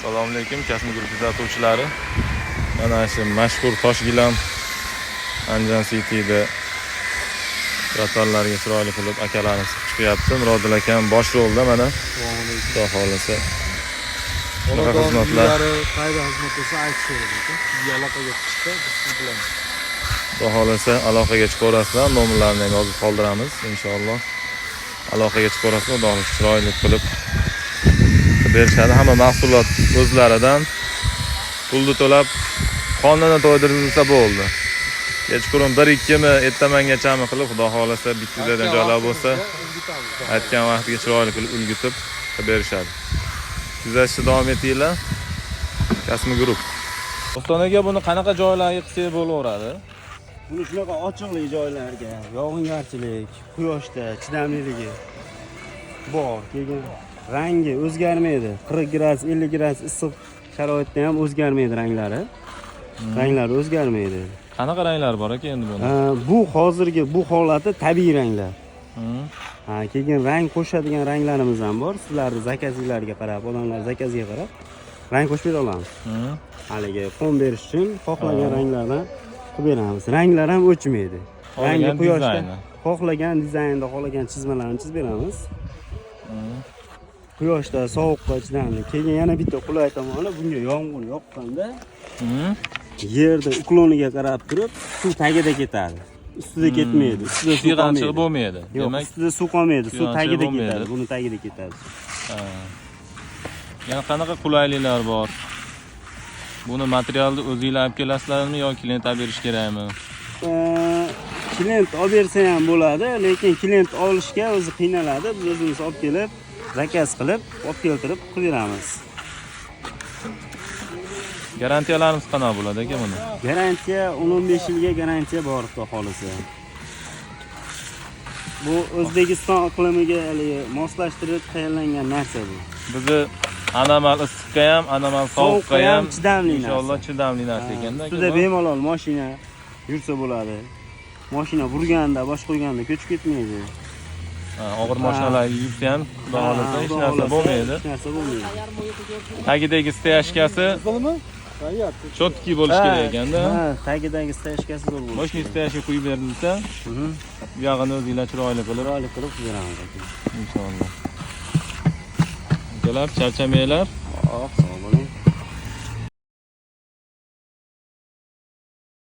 Assalomu alaykum kasb guruhi kuzatuvchilari. Mana shu mashhur Toshgilam Andijon City'da ratonlarga chiroyli qilib akalarimiz chiqyapti. Murodil akam bosh rolda mana. Xudo xolisa. Bunaqa xizmatlar qayda xizmat qilsa aytishaveradi. Sizga aloqaga chiqishda biz siz bilan. Xudo xolisa aloqaga chiqarasizlar. Nomerlarini ham yozib qoldiramiz inshaalloh. Aloqaga chiqarasizlar, xudo xolisa chiroyli qilib berishadi. Hamma mahsulot o'zlaridan pulni to'lab qonunni to'ydirilsa bo'ldi. Kechqurun 1-2 mi, ertamangachami qilib, xudo xolasa bittadan joylar bo'lsa, aytgan vaqtiga chiroyli qilib ulgutib berishadi. Kuzatishda davom etinglar. Kasb guruh. O'stonaga buni qanaqa joylarga qilsak bo'laveradi? Buni shunaqa ochiqlik joylarga, yog'ingarchilik, quyoshda chidamliligi bor. Keyin rangi o'zgarmaydi. 40 gradus, 50 gradus issiq sharoitda ham o'zgarmaydi ranglari. Ranglari o'zgarmaydi. Qanaqa ranglar bor ekan endi buni? Bu hozirgi bu holati tabiiy ranglar. Keyin rang qo'shadigan ranglarimiz ham bor. Sizlarning zakazinglarga qarab, odamlar zakaziga qarab rang qo'shib bera olamiz. Haligi qon berish uchun xohlagan ranglardan qilib beramiz. Ranglar ham o'chmaydi. Rangi quyoshda xohlagan dizaynda, xohlagan chizmalarni chizib beramiz. Quyoshda, sovuqqa chidamli. Keyin yana bitta qulay tomoni, bunga yomg'ir yoqqanda yerda ukloniga qarab turib, suv tagida ketadi. Ustida ketmaydi. Ustida suv qancha bo'lmaydi. Demak, ustida suv qolmaydi, suv tagida ketadi. Buni tagida ketadi. Yana qanaqa qulayliklar bor? Buni materialni o'zingizlar olib kelasizlarmi yoki klient olib berish kerakmi? Klient olib bersa ham bo'ladi, lekin klient olishga o'zi qiynaladi. Biz o'zimiz olib kelib, zakaz qilib, olib keltirib qilib beramiz. Garantiyalarimiz qanaqa bo'ladi aka buni? Garantiya 15 yilga garantiya bor, xudo xolisa. Bu O'zbekiston iqlimiga moslashtirib tayyorlangan narsa bu. Bizi anomal issiqqa ham, anomal sovuqqa ham chidamli narsa. Inshaalloh chidamli narsa ekanda. Ustida bemalol mashina yursa bo'ladi. Mashina burganda, bosh qo'yganda ko'chib ketmaydi. Og'ir mashinalar yursa ham, xudo xolisa hech narsa bo'lmaydi. Hech narsa bo'lmaydi. Tagidagi steyashkasi cho'tki bo'lish kerak ekanda. Tagidagi steyashkasi zo'r bo'ladi. Boshqa steyashka qo'yib berilsa, bu yog'ini o'zingizlar chiroyli qilib beramiz. Inshaalloh. Akalar, charchamanglar. Sog'